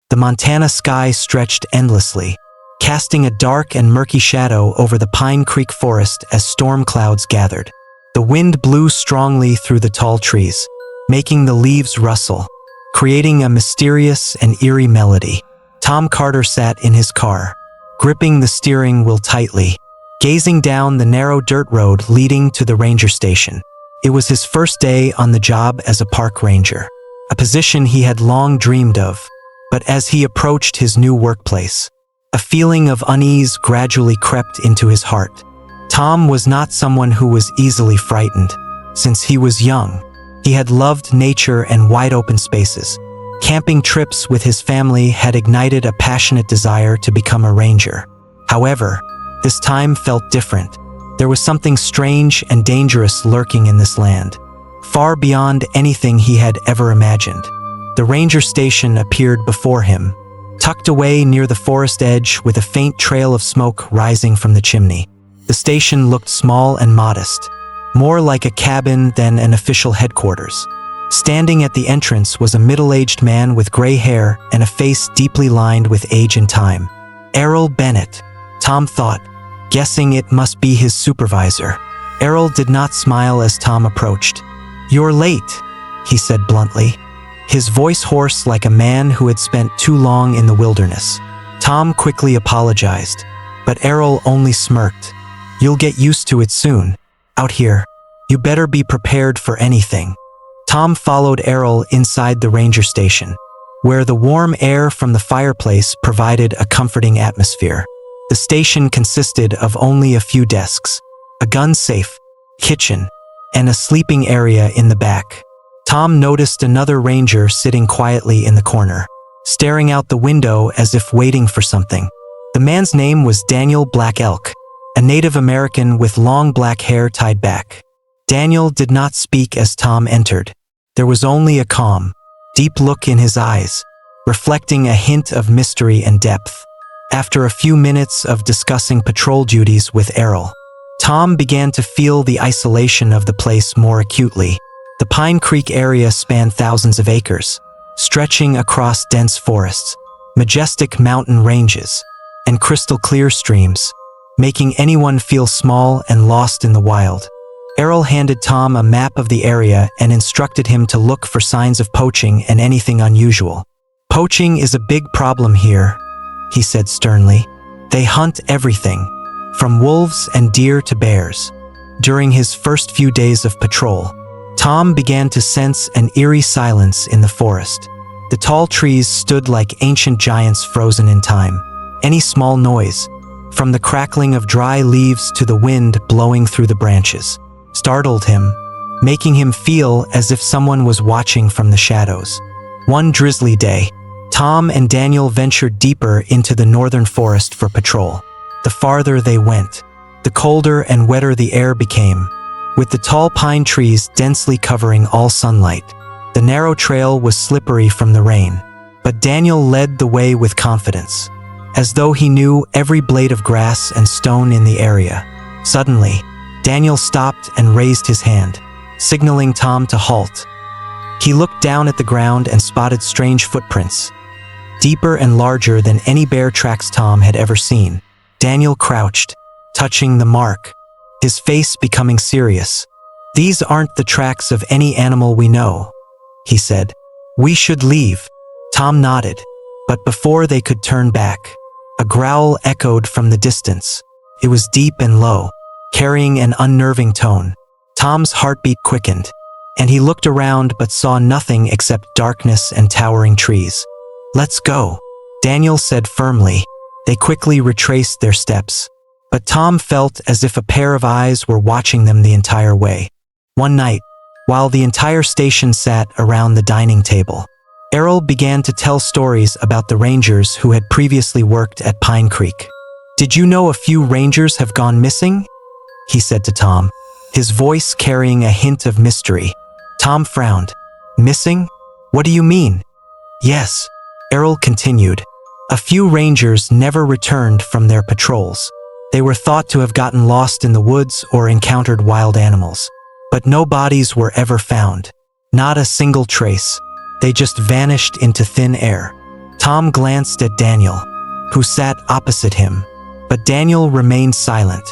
The Montana sky stretched endlessly, casting a dark and murky shadow over the Pine Creek forest as storm clouds gathered. The wind blew strongly through the tall trees, making the leaves rustle, creating a mysterious and eerie melody. Tom Carter sat in his car, gripping the steering wheel tightly, gazing down the narrow dirt road leading to the ranger station. It was his first day on the job as a park ranger, a position he had long dreamed of. But as he approached his new workplace, a feeling of unease gradually crept into his heart. Tom was not someone who was easily frightened. Since he was young, he had loved nature and wide-open spaces. Camping trips with his family had ignited a passionate desire to become a ranger. However, this time felt different. There was something strange and dangerous lurking in this land, far beyond anything he had ever imagined. The ranger station appeared before him, tucked away near the forest edge with a faint trail of smoke rising from the chimney. The station looked small and modest, more like a cabin than an official headquarters. Standing at the entrance was a middle-aged man with gray hair and a face deeply lined with age and time. Errol Bennett, Tom thought, guessing it must be his supervisor. Errol did not smile as Tom approached. "You're late," he said bluntly, his voice hoarse like a man who had spent too long in the wilderness. Tom quickly apologized, but Errol only smirked. "You'll get used to it soon. Out here, you better be prepared for anything." Tom followed Errol inside the ranger station, where the warm air from the fireplace provided a comforting atmosphere. The station consisted of only a few desks, a gun safe, kitchen, and a sleeping area in the back. Tom noticed another ranger sitting quietly in the corner, staring out the window as if waiting for something. The man's name was Daniel Black Elk, a Native American with long black hair tied back. Daniel did not speak as Tom entered. There was only a calm, deep look in his eyes, reflecting a hint of mystery and depth. After a few minutes of discussing patrol duties with Errol, Tom began to feel the isolation of the place more acutely. The Pine Creek area spanned thousands of acres, stretching across dense forests, majestic mountain ranges, and crystal-clear streams, making anyone feel small and lost in the wild. Errol handed Tom a map of the area and instructed him to look for signs of poaching and anything unusual. "Poaching is a big problem here," he said sternly. "They hunt everything, from wolves and deer to bears." During his first few days of patrol, Tom began to sense an eerie silence in the forest. The tall trees stood like ancient giants frozen in time. Any small noise, from the crackling of dry leaves to the wind blowing through the branches, startled him, making him feel as if someone was watching from the shadows. One drizzly day, Tom and Daniel ventured deeper into the northern forest for patrol. The farther they went, the colder and wetter the air became, with the tall pine trees densely covering all sunlight. The narrow trail was slippery from the rain, but Daniel led the way with confidence, as though he knew every blade of grass and stone in the area. Suddenly, Daniel stopped and raised his hand, signaling Tom to halt. He looked down at the ground and spotted strange footprints, deeper and larger than any bear tracks Tom had ever seen. Daniel crouched, touching the mark, his face becoming serious. "These aren't the tracks of any animal we know," he said. "We should leave." Tom nodded, but before they could turn back, a growl echoed from the distance. It was deep and low, carrying an unnerving tone. Tom's heartbeat quickened, and he looked around but saw nothing except darkness and towering trees. "Let's go," Daniel said firmly. They quickly retraced their steps, but Tom felt as if a pair of eyes were watching them the entire way. One night, while the entire station sat around the dining table, Errol began to tell stories about the rangers who had previously worked at Pine Creek. "Did you know a few rangers have gone missing?" he said to Tom, his voice carrying a hint of mystery. Tom frowned. "Missing? What do you mean?" "Yes," Errol continued. "A few rangers never returned from their patrols. They were thought to have gotten lost in the woods or encountered wild animals. But no bodies were ever found. Not a single trace. They just vanished into thin air." Tom glanced at Daniel, who sat opposite him, but Daniel remained silent,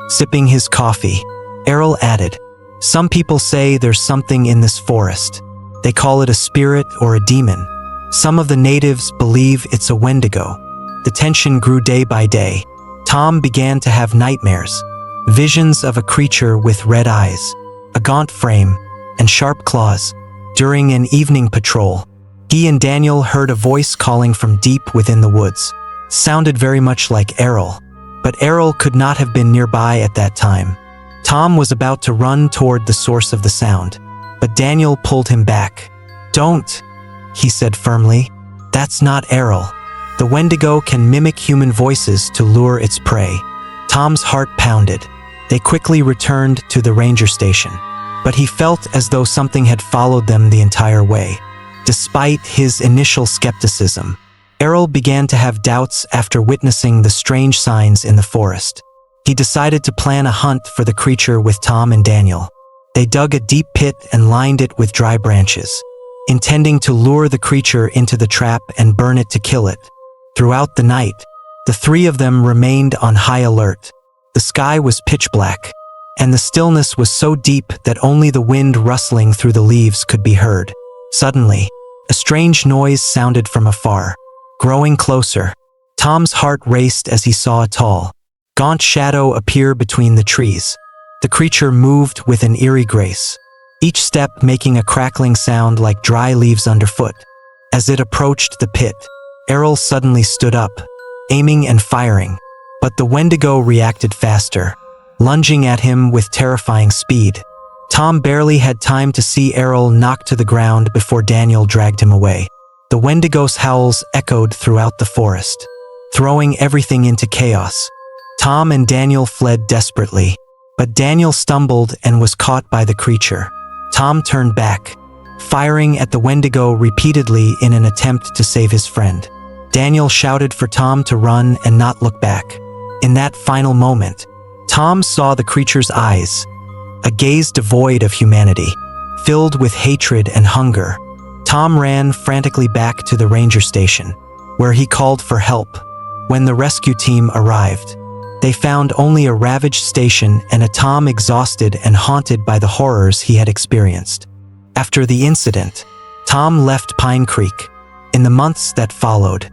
sipping his coffee. Errol added, "Some people say there's something in this forest. They call it a spirit or a demon. Some of the natives believe it's a Wendigo." The tension grew day by day. Tom began to have nightmares, visions of a creature with red eyes, a gaunt frame, and sharp claws. During an evening patrol, he and Daniel heard a voice calling from deep within the woods. Sounded very much like Errol, but Errol could not have been nearby at that time. Tom was about to run toward the source of the sound, but Daniel pulled him back. "Don't," he said firmly. "That's not Errol. The Wendigo can mimic human voices to lure its prey." Tom's heart pounded. They quickly returned to the ranger station, but he felt as though something had followed them the entire way. Despite his initial skepticism, Errol began to have doubts after witnessing the strange signs in the forest. He decided to plan a hunt for the creature with Tom and Daniel. They dug a deep pit and lined it with dry branches, intending to lure the creature into the trap and burn it to kill it. Throughout the night, the three of them remained on high alert. The sky was pitch black, and the stillness was so deep that only the wind rustling through the leaves could be heard. Suddenly, a strange noise sounded from afar, growing closer. Tom's heart raced as he saw a tall, gaunt shadow appear between the trees. The creature moved with an eerie grace, each step making a crackling sound like dry leaves underfoot. As it approached the pit, Errol suddenly stood up, aiming and firing, but the Wendigo reacted faster, lunging at him with terrifying speed. Tom barely had time to see Errol knocked to the ground before Daniel dragged him away. The Wendigo's howls echoed throughout the forest, throwing everything into chaos. Tom and Daniel fled desperately, but Daniel stumbled and was caught by the creature. Tom turned back, firing at the Wendigo repeatedly in an attempt to save his friend. Daniel shouted for Tom to run and not look back. In that final moment, Tom saw the creature's eyes, a gaze devoid of humanity, filled with hatred and hunger. Tom ran frantically back to the ranger station, where he called for help. When the rescue team arrived, they found only a ravaged station and a Tom exhausted and haunted by the horrors he had experienced. After the incident, Tom left Pine Creek. In the months that followed,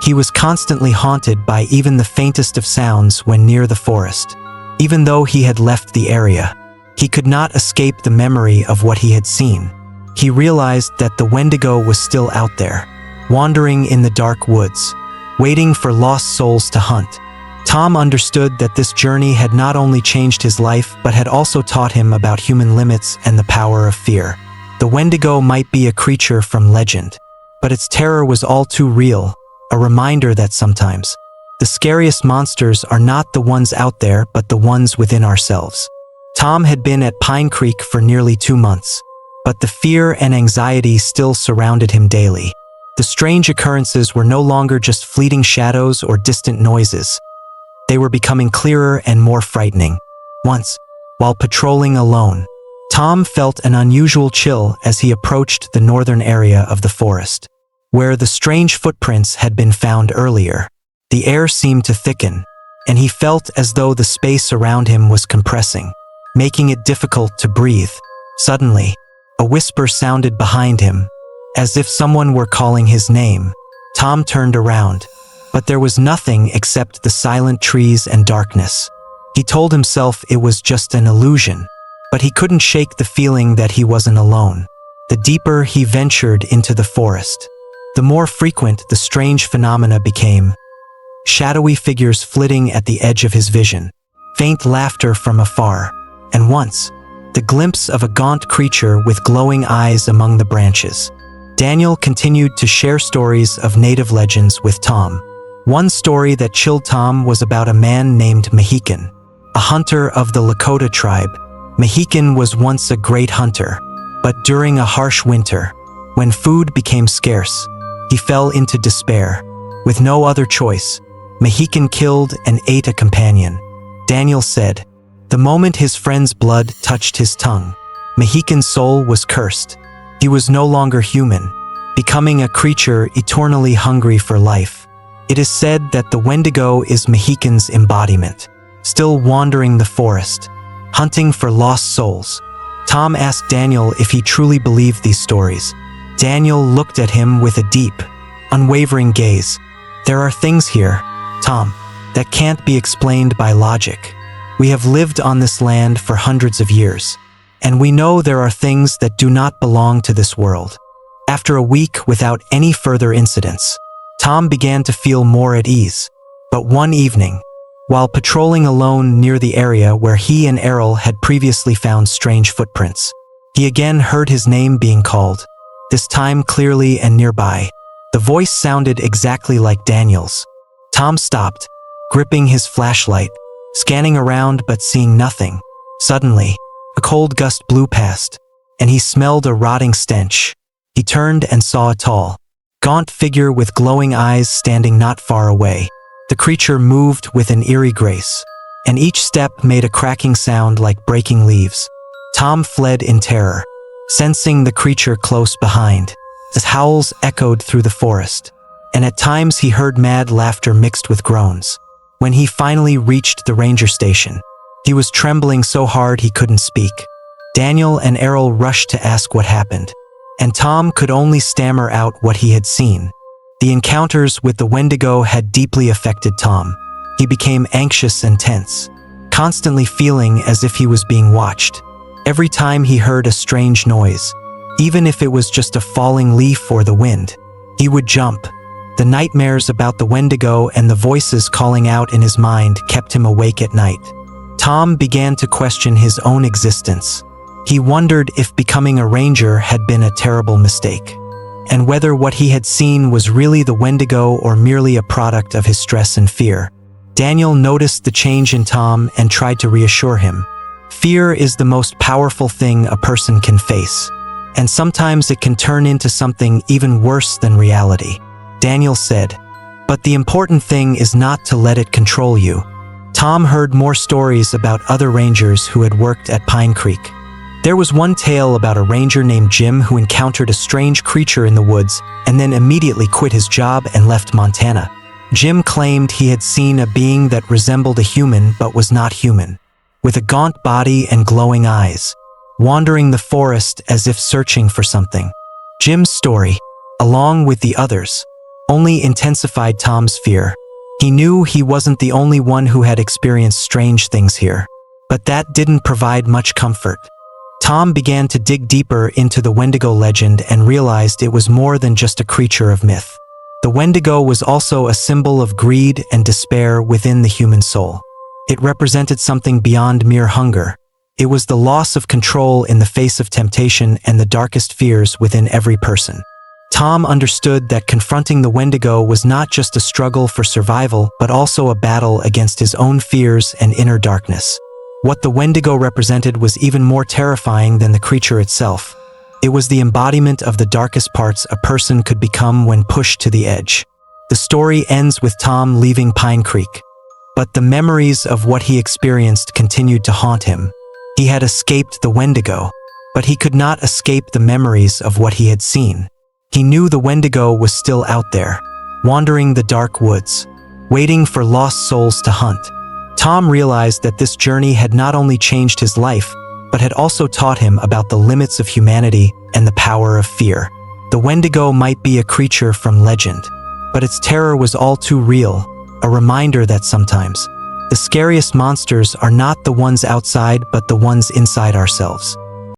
he was constantly haunted by even the faintest of sounds when near the forest. Even though he had left the area, he could not escape the memory of what he had seen. He realized that the Wendigo was still out there, wandering in the dark woods, waiting for lost souls to hunt. Tom understood that this journey had not only changed his life but had also taught him about human limits and the power of fear. The Wendigo might be a creature from legend, but its terror was all too real, a reminder that sometimes the scariest monsters are not the ones out there but the ones within ourselves. Tom had been at Pine Creek for nearly 2 months, but the fear and anxiety still surrounded him daily. The strange occurrences were no longer just fleeting shadows or distant noises. They were becoming clearer and more frightening. Once, while patrolling alone, Tom felt an unusual chill as he approached the northern area of the forest, where the strange footprints had been found earlier. The air seemed to thicken, and he felt as though the space around him was compressing, making it difficult to breathe. Suddenly, a whisper sounded behind him, as if someone were calling his name. Tom turned around, but there was nothing except the silent trees and darkness. He told himself it was just an illusion, but he couldn't shake the feeling that he wasn't alone. The deeper he ventured into the forest, the more frequent the strange phenomena became. Shadowy figures flitting at the edge of his vision, faint laughter from afar, and once, the glimpse of a gaunt creature with glowing eyes among the branches. Daniel continued to share stories of native legends with Tom. One story that chilled Tom was about a man named Mohican, a hunter of the Lakota tribe. Mohican was once a great hunter, but during a harsh winter, when food became scarce, he fell into despair. With no other choice, Mohican killed and ate a companion. Daniel said, the moment his friend's blood touched his tongue, Mohican's soul was cursed. He was no longer human, becoming a creature eternally hungry for life. It is said that the Wendigo is Mexican's embodiment, still wandering the forest, hunting for lost souls. Tom asked Daniel if he truly believed these stories. Daniel looked at him with a deep, unwavering gaze. There are things here, Tom, that can't be explained by logic. We have lived on this land for hundreds of years, and we know there are things that do not belong to this world. After a week without any further incidents, Tom began to feel more at ease. But one evening, while patrolling alone near the area where he and Errol had previously found strange footprints, he again heard his name being called, this time clearly and nearby. The voice sounded exactly like Daniel's. Tom stopped, gripping his flashlight, scanning around but seeing nothing. Suddenly, a cold gust blew past, and he smelled a rotting stench. He turned and saw a tall, gaunt figure with glowing eyes standing not far away. The creature moved with an eerie grace, and each step made a cracking sound like breaking leaves. Tom fled in terror, sensing the creature close behind. His howls echoed through the forest, and at times he heard mad laughter mixed with groans. When he finally reached the ranger station, he was trembling so hard he couldn't speak. Daniel and Errol rushed to ask what happened, and Tom could only stammer out what he had seen. The encounters with the Wendigo had deeply affected Tom. He became anxious and tense, constantly feeling as if he was being watched. Every time he heard a strange noise, even if it was just a falling leaf or the wind, he would jump. The nightmares about the Wendigo and the voices calling out in his mind kept him awake at night. Tom began to question his own existence. He wondered if becoming a ranger had been a terrible mistake, and whether what he had seen was really the Wendigo or merely a product of his stress and fear. Daniel noticed the change in Tom and tried to reassure him. Fear is the most powerful thing a person can face, and sometimes it can turn into something even worse than reality, Daniel said. But the important thing is not to let it control you. Tom heard more stories about other rangers who had worked at Pine Creek. There was one tale about a ranger named Jim who encountered a strange creature in the woods and then immediately quit his job and left Montana. Jim claimed he had seen a being that resembled a human but was not human, with a gaunt body and glowing eyes, wandering the forest as if searching for something. Jim's story, along with the others, only intensified Tom's fear. He knew he wasn't the only one who had experienced strange things here, but that didn't provide much comfort. Tom began to dig deeper into the Wendigo legend and realized it was more than just a creature of myth. The Wendigo was also a symbol of greed and despair within the human soul. It represented something beyond mere hunger. It was the loss of control in the face of temptation and the darkest fears within every person. Tom understood that confronting the Wendigo was not just a struggle for survival, but also a battle against his own fears and inner darkness. What the Wendigo represented was even more terrifying than the creature itself. It was the embodiment of the darkest parts a person could become when pushed to the edge. The story ends with Tom leaving Pine Creek, but the memories of what he experienced continued to haunt him. He had escaped the Wendigo, but he could not escape the memories of what he had seen. He knew the Wendigo was still out there, wandering the dark woods, waiting for lost souls to hunt. Tom realized that this journey had not only changed his life, but had also taught him about the limits of humanity and the power of fear. The Wendigo might be a creature from legend, but its terror was all too real, a reminder that sometimes the scariest monsters are not the ones outside but the ones inside ourselves.